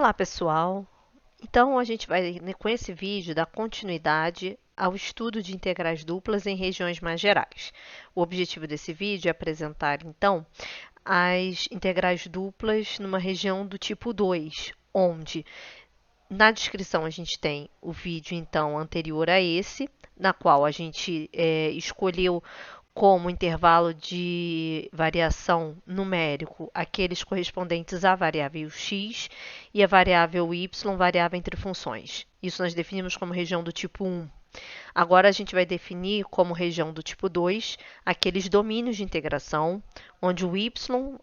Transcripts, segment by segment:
Olá, pessoal! Então, a gente vai, com esse vídeo, dar continuidade ao estudo de integrais duplas em regiões mais gerais. O objetivo desse vídeo é apresentar, então, as integrais duplas numa região do tipo 2, onde na descrição a gente tem o vídeo, então, anterior a esse, na qual a gente escolheu como intervalo de variação numérico aqueles correspondentes à variável x e a variável y variável entre funções. Isso nós definimos como região do tipo 1. Agora a gente vai definir como região do tipo 2 aqueles domínios de integração, onde o y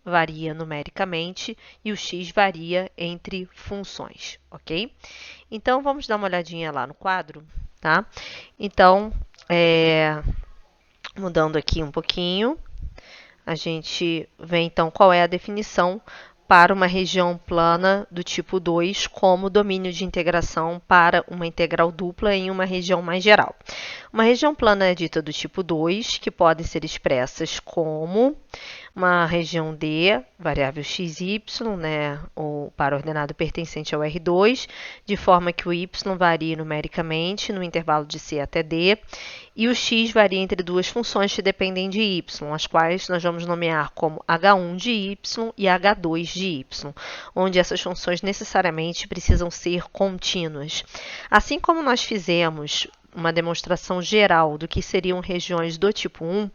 varia numericamente e o x varia entre funções, ok? Então, vamos dar uma olhadinha lá no quadro, tá? Então, mudando aqui um pouquinho, a gente vê então qual é a definição para uma região plana do tipo 2 como domínio de integração para uma integral dupla em uma região mais geral. Uma região plana é dita do tipo 2, que podem ser expressas como uma região D, variável x e y, né, ou para ordenado pertencente ao R2, de forma que o y varia numericamente no intervalo de C até D, e o x varia entre duas funções que dependem de y, as quais nós vamos nomear como h1 de y e h2 de y, onde essas funções necessariamente precisam ser contínuas. Assim como nós fizemos uma demonstração geral do que seriam regiões do tipo 1,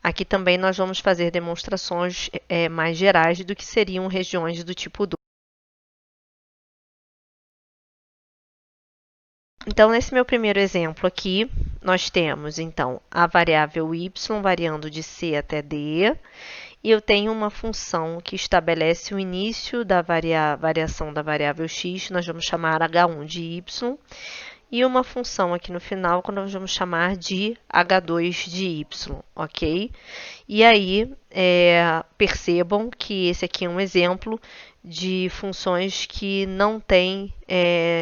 aqui também nós vamos fazer demonstrações mais gerais do que seriam regiões do tipo 2. Então, nesse meu primeiro exemplo aqui, nós temos, então, a variável y variando de C até D, e eu tenho uma função que estabelece o início da variação da variável x, nós vamos chamar h1 de y, e uma função aqui no final que nós vamos chamar de h2 de y, ok? E aí, percebam que esse aqui é um exemplo de funções que não têm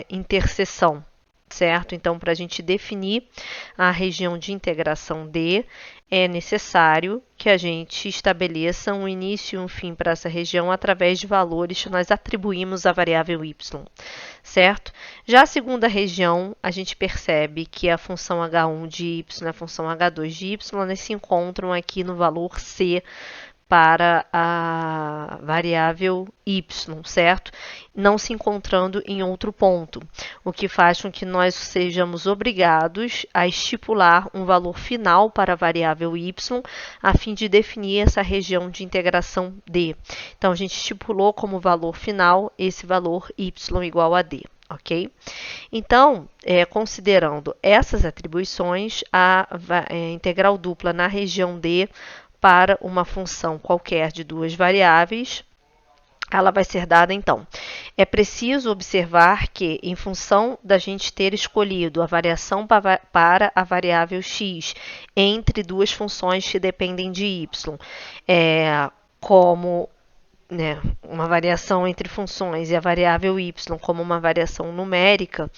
interseção, certo? Então, para a gente definir a região de integração D, é necessário que a gente estabeleça um início e um fim para essa região através de valores que nós atribuímos à variável y, certo? Já a segunda região, a gente percebe que a função h1 de y e a função h2 de y elas se encontram aqui no valor c para a variável y, certo? Não se encontrando em outro ponto, o que faz com que nós sejamos obrigados a estipular um valor final para a variável y, a fim de definir essa região de integração D. Então, a gente estipulou como valor final esse valor y igual a D. Ok? Então, considerando essas atribuições, a integral dupla na região D para uma função qualquer de duas variáveis, ela vai ser dada então. É preciso observar que, em função da gente ter escolhido a variação para a variável x entre duas funções que dependem de y, como uma variação entre funções e a variável y como uma variação numérica,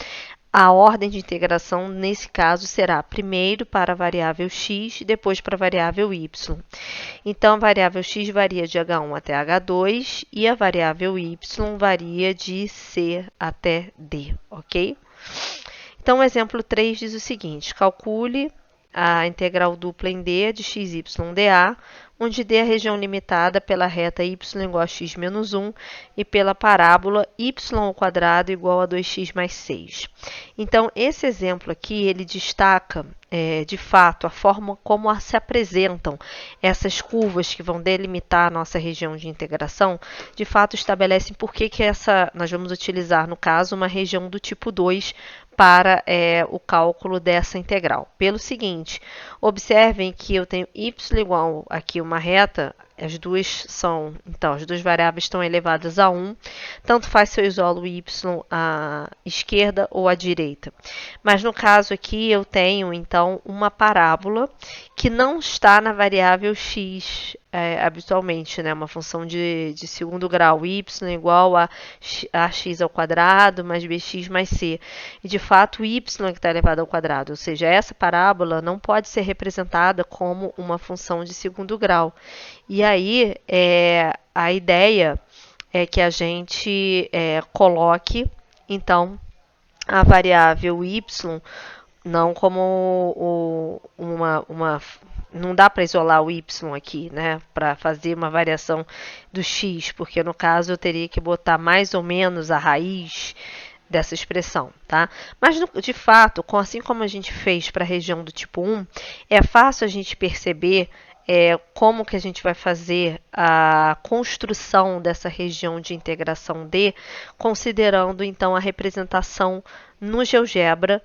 a ordem de integração, nesse caso, será primeiro para a variável x, depois para a variável y. Então, a variável x varia de h1 até h2 e a variável y varia de c até d, ok? Então, o exemplo 3 diz o seguinte: calcule a integral dupla em d de x, y, dA, onde D é a região limitada pela reta y igual a x menos 1 e pela parábola y ao quadrado igual a 2x mais 6. Então, esse exemplo aqui, ele destaca, de fato, a forma como se apresentam essas curvas que vão delimitar a nossa região de integração, de fato, estabelecem por que nós vamos utilizar, no caso, uma região do tipo 2 para o cálculo dessa integral. Pelo seguinte, observem que eu tenho y igual aqui uma reta, as duas variáveis estão elevadas a 1, tanto faz se eu isolo y à esquerda ou à direita. Mas no caso aqui eu tenho então uma parábola que não está na variável x habitualmente, né? Uma função de segundo grau, y igual a x ao quadrado mais bx mais c. E de fato o y que está elevado ao quadrado, ou seja, essa parábola não pode ser representada como uma função de segundo grau. E aí a ideia é que a gente coloque, então, a variável y, não como não dá para isolar o y aqui, né, para fazer uma variação do x, porque no caso eu teria que botar mais ou menos a raiz dessa expressão, tá? Mas de fato, assim como a gente fez para a região do tipo 1, é fácil a gente perceber como que a gente vai fazer a construção dessa região de integração D, considerando então a representação no GeoGebra,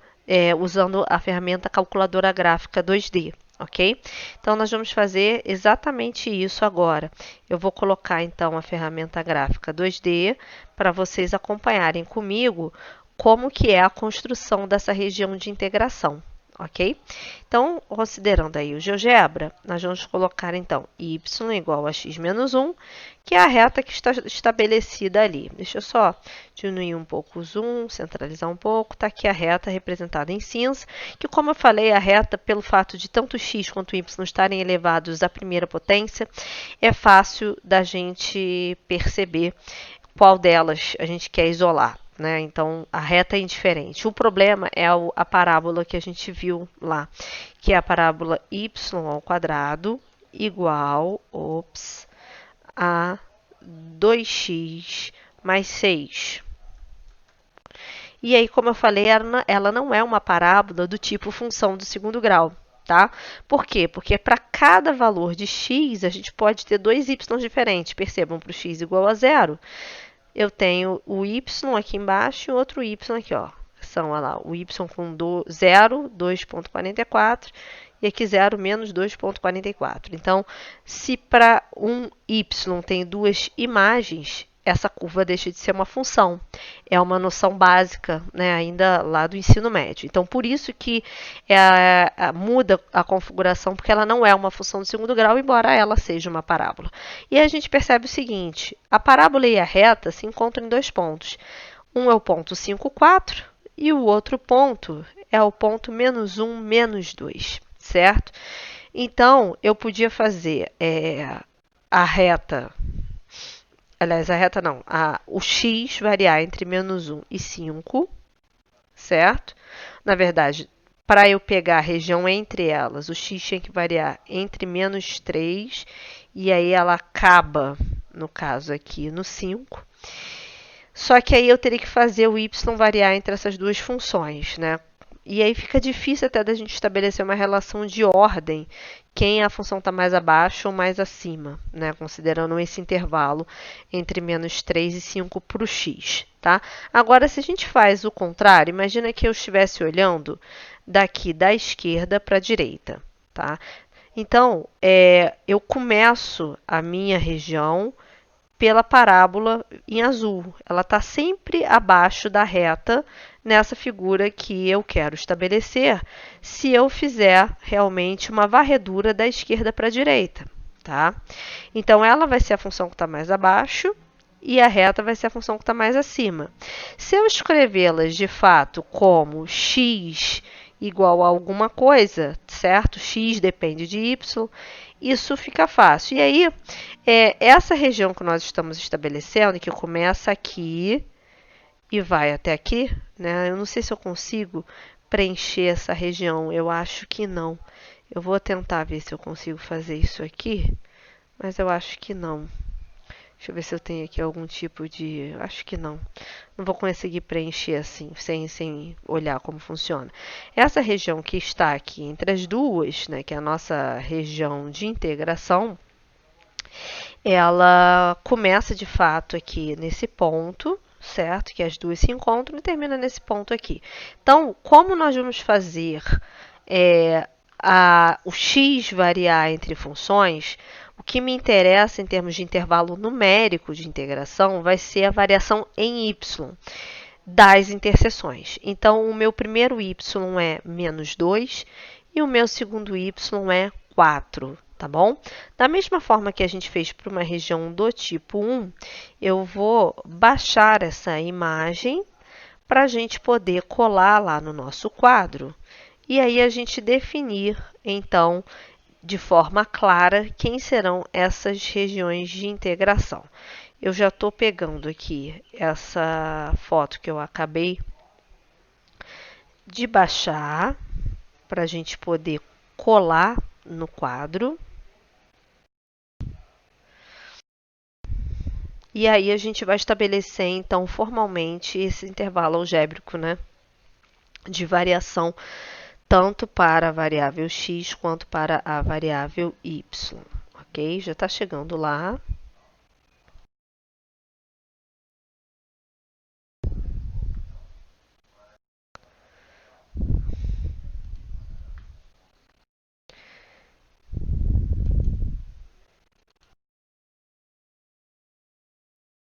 usando a ferramenta calculadora gráfica 2D. Ok? Então, nós vamos fazer exatamente isso agora. Eu vou colocar, então, a ferramenta gráfica 2D para vocês acompanharem comigo como que é a construção dessa região de integração, ok? Então, considerando aí o GeoGebra, nós vamos colocar, então, y igual a x menos 1, que é a reta que está estabelecida ali. Deixa eu só diminuir um pouco o zoom, centralizar um pouco. Está aqui a reta representada em cinza, que, como eu falei, a reta, pelo fato de tanto x quanto y estarem elevados à primeira potência, é fácil da gente perceber qual delas a gente quer isolar. Né? Então, a reta é indiferente. O problema é a parábola que a gente viu lá, que é a parábola y ao quadrado igual a 2x mais 6. E aí, como eu falei, ela não é uma parábola do tipo função do segundo grau. Tá? Por quê? Porque para cada valor de x, a gente pode ter dois y diferentes. Percebam, para o x igual a 0, eu tenho o y aqui embaixo e outro y aqui, ó. São, olha lá, o y com 0, 2,44, e aqui 0 menos 2,44. Então, se para um y tem duas imagens, essa curva deixa de ser uma função. É uma noção básica, né, ainda lá do ensino médio. Então, por isso que muda a configuração, porque ela não é uma função do segundo grau, embora ela seja uma parábola. E aí a gente percebe o seguinte, a parábola e a reta se encontram em dois pontos. Um é o ponto 5, 4, e o outro ponto é o ponto menos 1, menos 2, certo? Então, eu podia fazer a reta... Aliás, a reta não, o x variar entre menos 1 e 5, certo? Na verdade, para eu pegar a região entre elas, o x tinha que variar entre menos 3, e aí ela acaba, no caso aqui, no 5. Só que aí eu teria que fazer o y variar entre essas duas funções, né? E aí fica difícil até da gente estabelecer uma relação de ordem, quem a função está mais abaixo ou mais acima, né? Considerando esse intervalo entre menos 3 e 5 para o x. Tá? Agora, se a gente faz o contrário, imagina que eu estivesse olhando daqui da esquerda para a direita. Tá? Então, eu começo a minha região pela parábola em azul. Ela está sempre abaixo da reta nessa figura que eu quero estabelecer, se eu fizer realmente uma varredura da esquerda para a direita. Tá? Então, ela vai ser a função que está mais abaixo e a reta vai ser a função que está mais acima. Se eu escrevê-las de fato como x igual a alguma coisa, certo? X depende de y, isso fica fácil. E aí, essa região que nós estamos estabelecendo, que começa aqui e vai até aqui, né? Eu não sei se eu consigo preencher essa região, eu acho que não. Eu vou tentar ver se eu consigo fazer isso aqui, mas eu acho que não. Deixa eu ver se eu tenho aqui algum tipo de... Acho que não. Não vou conseguir preencher assim, sem olhar como funciona. Essa região que está aqui entre as duas, né, que é a nossa região de integração, ela começa de fato aqui nesse ponto, certo? Que as duas se encontram e termina nesse ponto aqui. Então, como nós vamos fazer o x variar entre funções, o que me interessa em termos de intervalo numérico de integração vai ser a variação em y das interseções. Então, o meu primeiro y é menos 2 e o meu segundo y é 4, tá bom? Da mesma forma que a gente fez para uma região do tipo 1, eu vou baixar essa imagem para a gente poder colar lá no nosso quadro e aí a gente definir, então, de forma clara, quem serão essas regiões de integração. eu já estou pegando aqui essa foto que eu acabei de baixar para a gente poder colar no quadro. E aí a gente vai estabelecer, então, formalmente esse intervalo algébrico, né, de variação, tanto para a variável x quanto para a variável y. Ok? Já está chegando lá.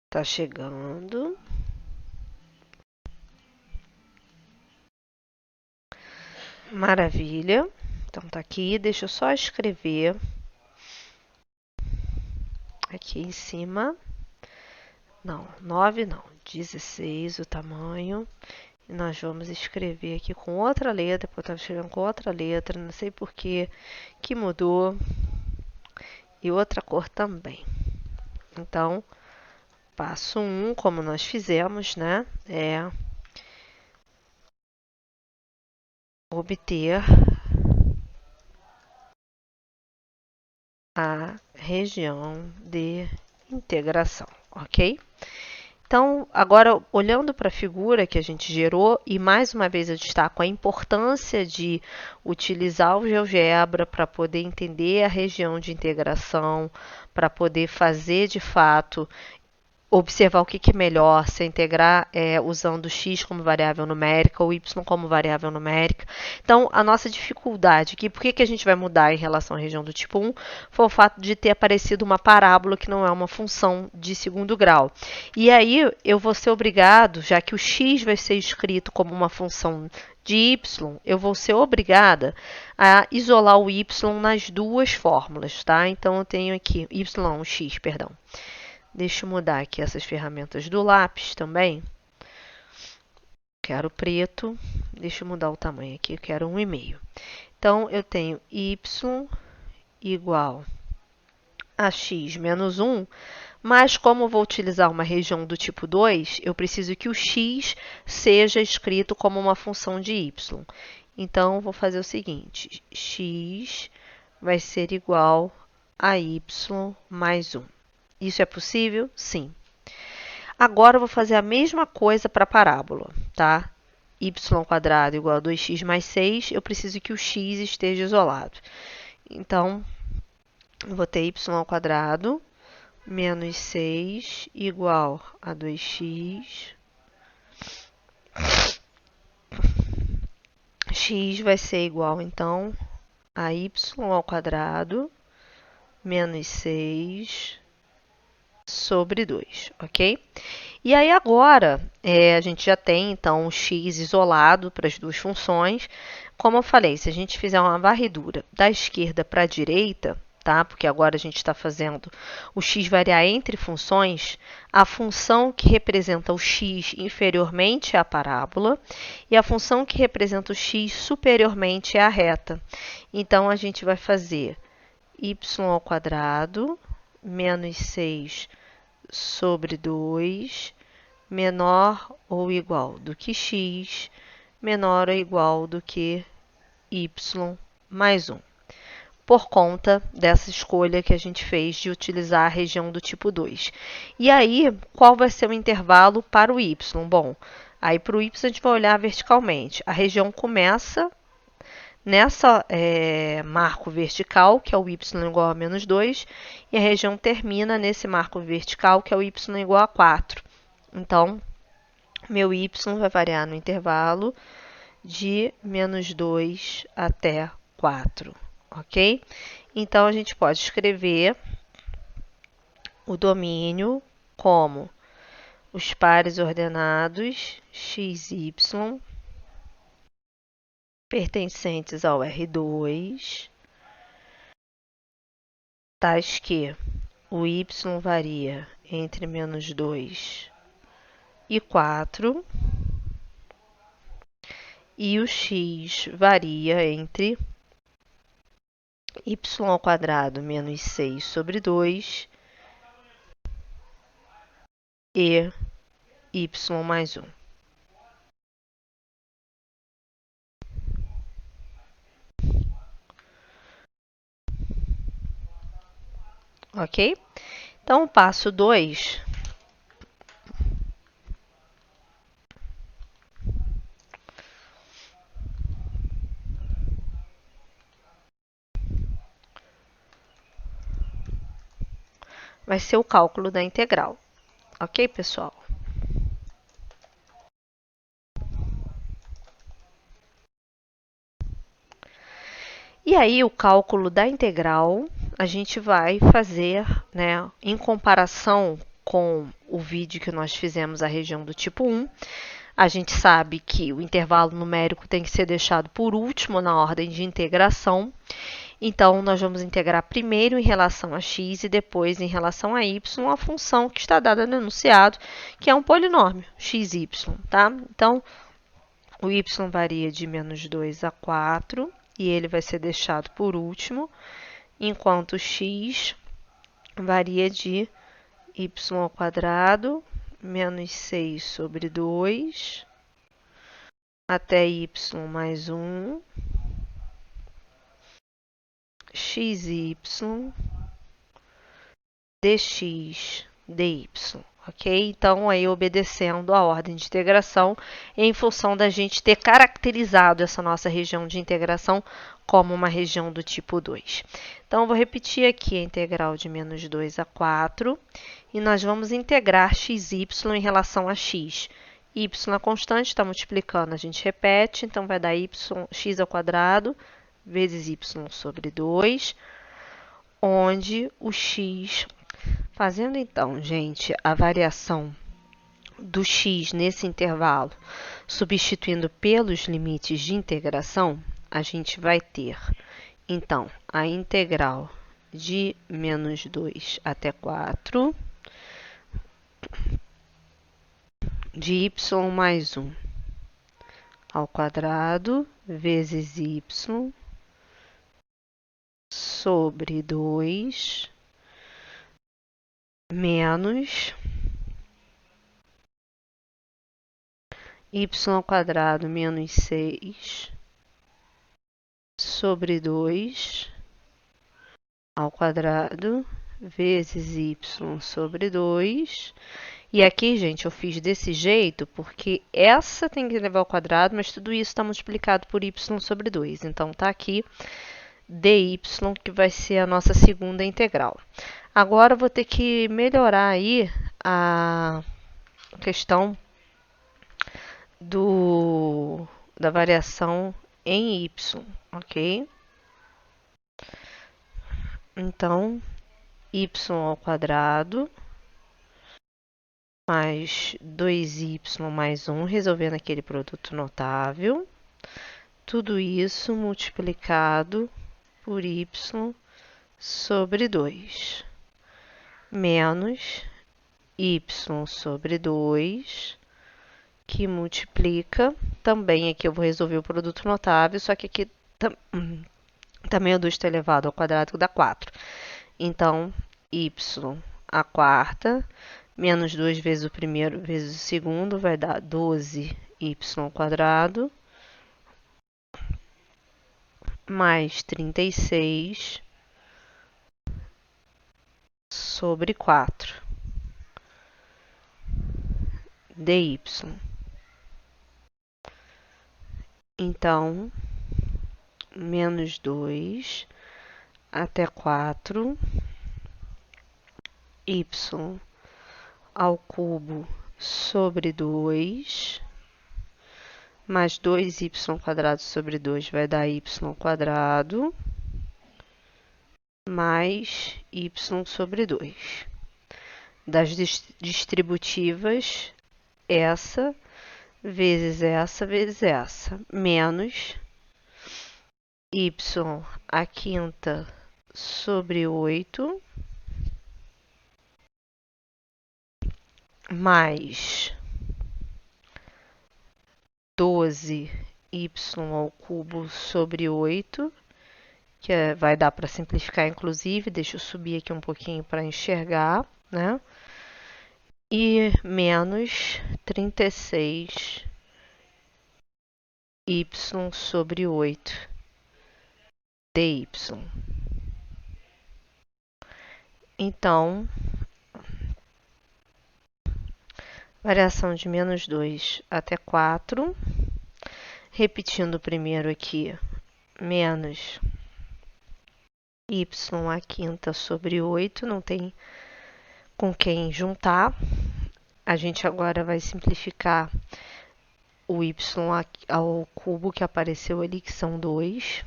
Está chegando. Maravilha. Então tá aqui, deixa eu só escrever aqui em cima. Não, 9 não, 16 o tamanho. E nós vamos escrever aqui com outra letra, porque eu estava escrevendo com outra letra, não sei por que mudou. E outra cor também. Então, passo 1, como nós fizemos, né? É obter a região de integração, ok? Então, agora olhando para a figura que a gente gerou, e mais uma vez eu destaco a importância de utilizar o GeoGebra para poder entender a região de integração, para poder fazer de fato observar o que é melhor, se integrar usando x como variável numérica ou y como variável numérica. Então, a nossa dificuldade aqui, por que a gente vai mudar em relação à região do tipo 1, foi o fato de ter aparecido uma parábola que não é uma função de segundo grau. E aí, eu vou ser obrigado, já que o x vai ser escrito como uma função de y, eu vou ser obrigada a isolar o y nas duas fórmulas, tá? Então, eu tenho aqui x, perdão. Deixa eu mudar aqui essas ferramentas do lápis também. Quero preto. Deixa eu mudar o tamanho aqui, eu quero 1,5. Então, eu tenho y igual a x menos 1, mas como eu vou utilizar uma região do tipo 2, eu preciso que o x seja escrito como uma função de y. Então, eu vou fazer o seguinte, x vai ser igual a y mais 1. Isso é possível? Sim. Agora eu vou fazer a mesma coisa para a parábola, tá? Y² igual a 2x mais 6, eu preciso que o x esteja isolado. Então, eu vou ter y² menos 6 igual a 2x. X vai ser igual, então, a y² menos 6 sobre 2, ok? E aí agora, a gente já tem, então, o x isolado para as duas funções. Como eu falei, se a gente fizer uma varredura da esquerda para a direita, tá? Porque agora a gente está fazendo o x variar entre funções, a função que representa o x inferiormente é a parábola e a função que representa o x superiormente é a reta. Então, a gente vai fazer y² menos 6 sobre 2 menor ou igual do que x, menor ou igual do que y mais 1, por conta dessa escolha que a gente fez de utilizar a região do tipo 2. E aí, qual vai ser o intervalo para o y? Bom, aí para o y a gente vai olhar verticalmente. A região começa nessa marco vertical, que é o y igual a menos 2, e a região termina nesse marco vertical, que é o y igual a 4. Então, meu y vai variar no intervalo de menos 2 até 4, ok? Então, a gente pode escrever o domínio como os pares ordenados x, y, pertencentes ao R2, tais que o y varia entre menos 2 e 4, e o x varia entre y² menos 6 sobre 2 e y mais 1. Ok? Então, o passo 2 vai ser o cálculo da integral. Ok, pessoal? E aí, o cálculo da integral, a gente vai fazer, né, em comparação com o vídeo que nós fizemos a região do tipo 1, a gente sabe que o intervalo numérico tem que ser deixado por último na ordem de integração. Então, nós vamos integrar primeiro em relação a x e depois em relação a y a função que está dada no enunciado, que é um polinômio, xy, tá? Então, o y varia de menos 2 a 4 e ele vai ser deixado por último, enquanto x varia de y ao quadrado menos 6 sobre 2 até y mais 1, xy, dx, dy, ok? Então, aí obedecendo a ordem de integração, em função da gente ter caracterizado essa nossa região de integração como uma região do tipo 2. Então, eu vou repetir aqui a integral de menos 2 a 4, e nós vamos integrar xy em relação a x. Y é constante, está multiplicando, a gente repete, então vai dar x ao quadrado vezes y sobre 2, onde o x, fazendo então, gente, a variação do x nesse intervalo, substituindo pelos limites de integração, a gente vai ter, então, a integral de menos 2 até 4 de y mais 1 ao quadrado vezes y sobre 2 menos y ao quadrado menos 6 sobre 2 ao quadrado vezes y sobre 2. E aqui, gente, eu fiz desse jeito porque essa tem que levar ao quadrado, mas tudo isso está multiplicado por y sobre 2. Então, tá aqui dy, que vai ser a nossa segunda integral. Agora, eu vou ter que melhorar aí a questão da variação em y, ok? Então, y ao quadrado mais 2y mais 1, resolvendo aquele produto notável. Tudo isso multiplicado por y sobre 2, menos y sobre 2, que multiplica, também aqui eu vou resolver o produto notável, só que aqui também o 2 está elevado ao quadrado dá 4. Então, y à quarta, menos 2 vezes o primeiro vezes o segundo, vai dar 12y ao quadrado, mais 36 sobre 4 dy. Então, menos 2 até 4 y ao cubo sobre 2, mais 2y quadrado sobre 2 vai dar y ao quadrado, mais y sobre 2. Das distributivas, essa vezes essa, menos y à quinta sobre 8, mais 12y ao cubo sobre 8, que vai dar para simplificar, inclusive. Deixa eu subir aqui um pouquinho para enxergar, né? e menos 36 y sobre 8 dy. Então, variação de menos 2 até 4. Repetindo primeiro aqui, menos y à quinta sobre 8, não tem com quem juntar. A gente agora vai simplificar o y ao cubo que apareceu ali, que são 2.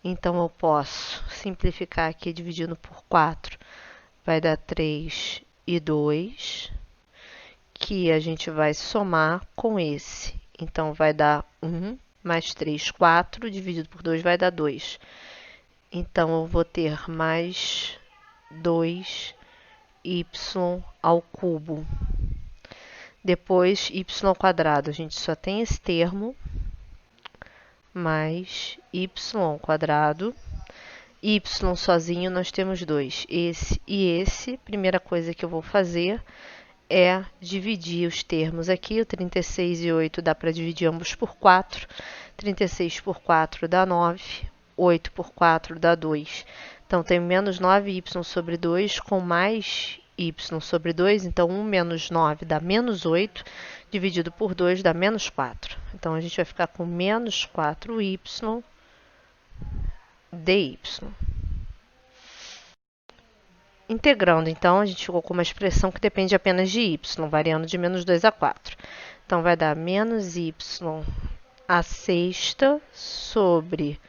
Então, eu posso simplificar aqui dividindo por 4, vai dar 3 e 2, que a gente vai somar com esse. Então, vai dar 1 mais 3, 4, dividido por 2 vai dar 2. Então, eu vou ter mais 2y ao cubo. Depois, y ao quadrado, a gente só tem esse termo, mais y ao quadrado. Y sozinho nós temos 2, esse e esse. Primeira coisa que eu vou fazer é dividir os termos aqui. O 36 e 8 dá para dividir ambos por 4. 36 por 4 dá 9. 8 por 4 dá 2. Então, tenho menos 9y sobre 2 com mais y sobre 2. Então, 1 menos 9 dá menos 8. Dividido por 2 dá menos 4. Então, a gente vai ficar com menos 4y dy. Integrando, então, a gente ficou com uma expressão que depende apenas de y, variando de menos 2 a 4. Então, vai dar menos y à sexta sobre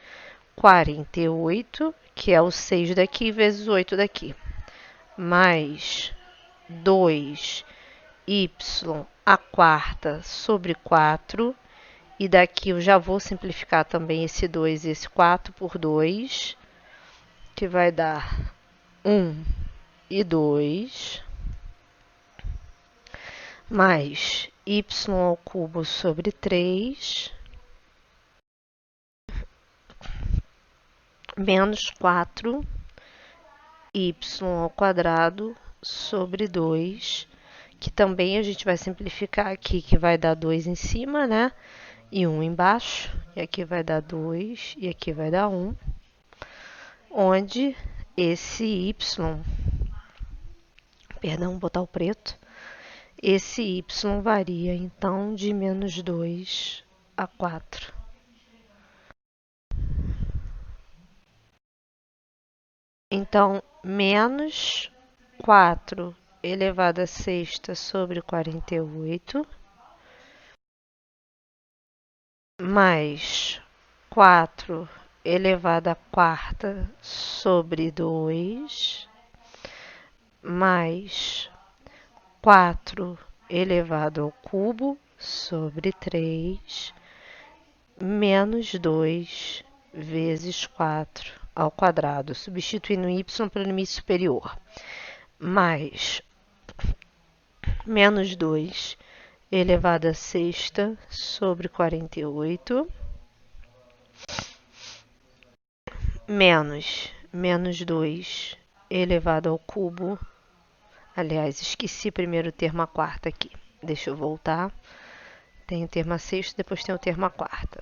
48, que é o 6 daqui, vezes o 8 daqui. Mais 2y à quarta sobre 4. E daqui eu já vou simplificar também esse 2 e esse 4 por 2, que vai dar 1 e 2, mais y ao cubo sobre 3, menos 4y ao quadrado sobre 2, que também a gente vai simplificar aqui, que vai dar 2 em cima, né? E 1 embaixo. E aqui vai dar 2 e aqui vai dar 1. Onde esse y, perdão, vou botar o preto, esse y varia, então, de menos 2 a 4. Então, menos 4 elevado a sexta sobre 48, mais 4 elevado a quarta sobre 2, mais 4 elevado ao cubo sobre 3, menos 2 vezes 4 ao quadrado, substituindo y pelo limite superior, mais menos 2 elevado a sexta sobre 48, menos 2 elevado ao cubo. Aliás, esqueci primeiro o termo à quarta aqui. Deixa eu voltar. Tem o termo à sexta, depois tem o termo à quarta.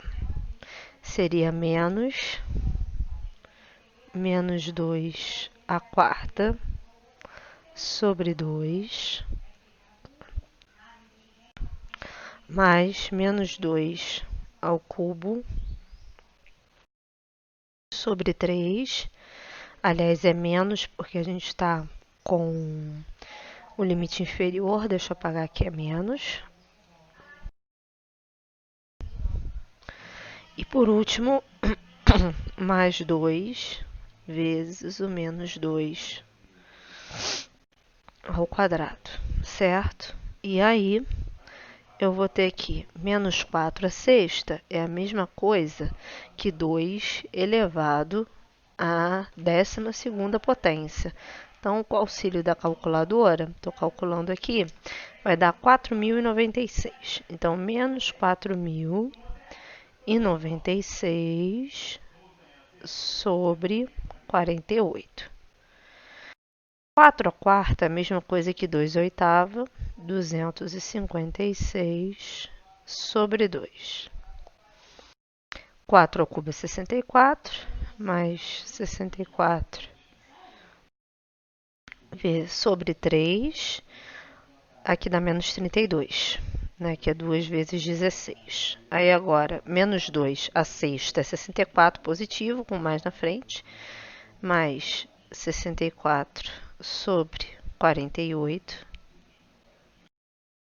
Seria menos 2 à quarta sobre 2, mais menos 2 ao cubo sobre 3. Aliás, é menos porque a gente está com o limite inferior. Deixa eu apagar aqui, é menos. E por último, mais 2 vezes o menos 2 ao quadrado, certo? E aí, eu vou ter aqui menos 4 à sexta, é a mesma coisa que 2 elevado à 12ª potência. Então, com o auxílio da calculadora, estou calculando aqui, vai dar 4.096. Então, menos 4.096 sobre 48. 4 à quarta é a mesma coisa que 2 à oitava, 256 sobre 2. 4 ao cubo é 64, mais 64 sobre 3, aqui dá menos 32, né, que é 2 vezes 16. Aí agora, menos 2 a sexta é 64 positivo, com mais na frente, mais 64 sobre 48.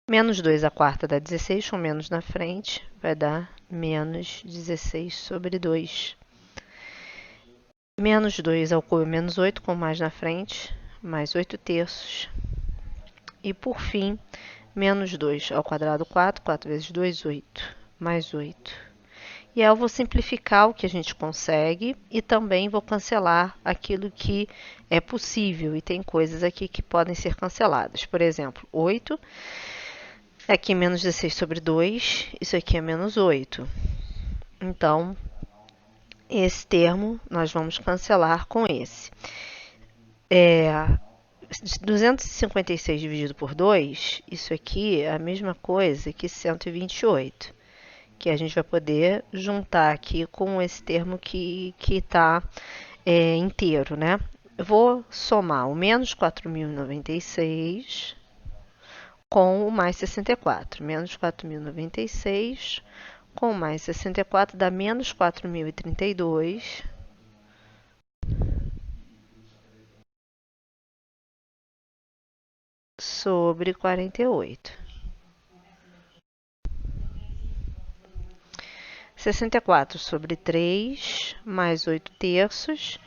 Menos 2 a quarta dá 16, com menos na frente, vai dar menos 16 sobre 2. Menos 2 ao cubo é menos 8, com mais na frente, mais 8 terços. E por fim, menos 2 ao quadrado, 4, 4 vezes 2, 8, mais 8. E aí eu vou simplificar o que a gente consegue e também vou cancelar aquilo que é possível. E tem coisas aqui que podem ser canceladas. Por exemplo, 8, aqui menos 16 sobre 2, isso aqui é menos 8. Então, esse termo nós vamos cancelar com esse. 256 dividido por 2, isso aqui é a mesma coisa que 128, que a gente vai poder juntar aqui com esse termo que está inteiro, né? Eu vou somar o menos 4.096 com o mais 64. Menos 4.096 com mais 64 dá menos 4.032 sobre 48. 64 sobre 3 mais 8 terços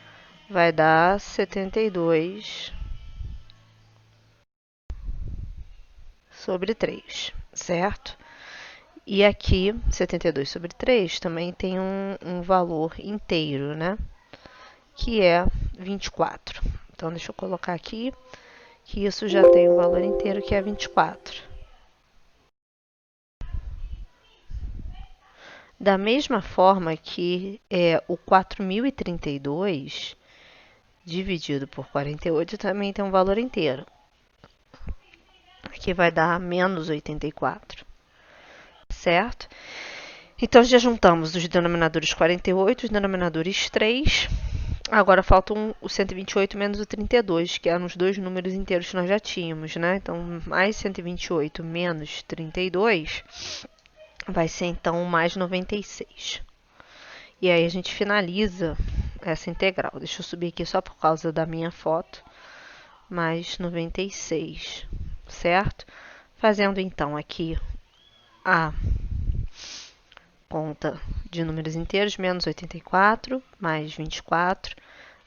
vai dar 72 sobre 3, certo? E aqui, 72 sobre 3 também tem um valor inteiro, né? Que é 24. Então, deixa eu colocar aqui que isso já tem um valor inteiro que é 24. Da mesma forma que o 4.032 dividido por 48 também tem um valor inteiro, que vai dar menos 84, certo? Então, já juntamos os denominadores 48, os denominadores 3. Agora faltam o 128 menos o 32, que eram os dois números inteiros que nós já tínhamos, né? Então, mais 128 menos 32 vai ser, então, mais 96. E aí a gente finaliza essa integral. Deixa eu subir aqui só por causa da minha foto. Mais 96, certo? Fazendo, então, aqui a conta de números inteiros, menos 84, mais 24,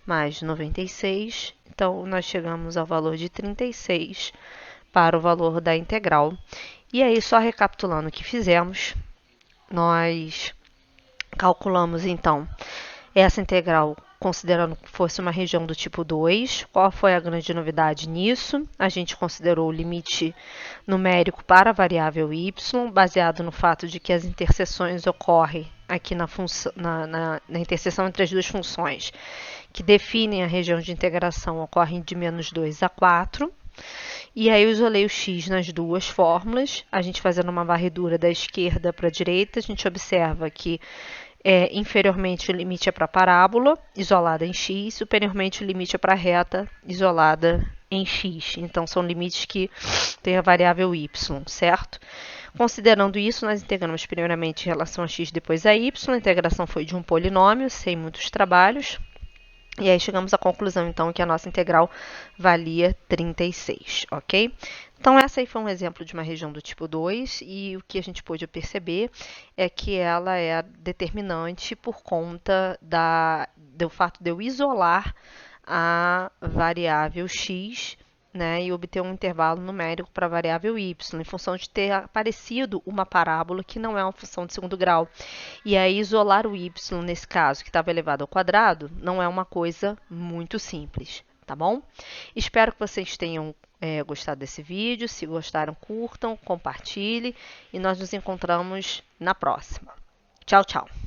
mais 96. Então, nós chegamos ao valor de 36 para o valor da integral. E aí, só recapitulando o que fizemos, nós calculamos, então, essa integral considerando que fosse uma região do tipo 2. Qual foi a grande novidade nisso? A gente considerou o limite numérico para a variável y, baseado no fato de que as interseções ocorrem aqui na interseção entre as duas funções que definem a região de integração ocorrem de menos 2 a 4. E aí eu isolei o x nas duas fórmulas. A gente fazendo uma varredura da esquerda para a direita, a gente observa que inferiormente o limite é para a parábola, isolada em x, superiormente o limite é para a reta, isolada em x. Então, são limites que têm a variável y, certo? Considerando isso, nós integramos primeiramente em relação a x, depois a y. A integração foi de um polinômio, sem muitos trabalhos. E aí chegamos à conclusão, então, que a nossa integral valia 36, ok? Então, essa aí foi um exemplo de uma região do tipo 2, e o que a gente pôde perceber é que ela é determinante por conta do fato de eu isolar a variável x, né, e obter um intervalo numérico para a variável y, em função de ter aparecido uma parábola que não é uma função de segundo grau. E aí, isolar o y, nesse caso, que estava elevado ao quadrado, não é uma coisa muito simples, tá bom? Espero que vocês tenham gostado desse vídeo. Se gostaram, curtam, compartilhem e nós nos encontramos na próxima. Tchau, tchau!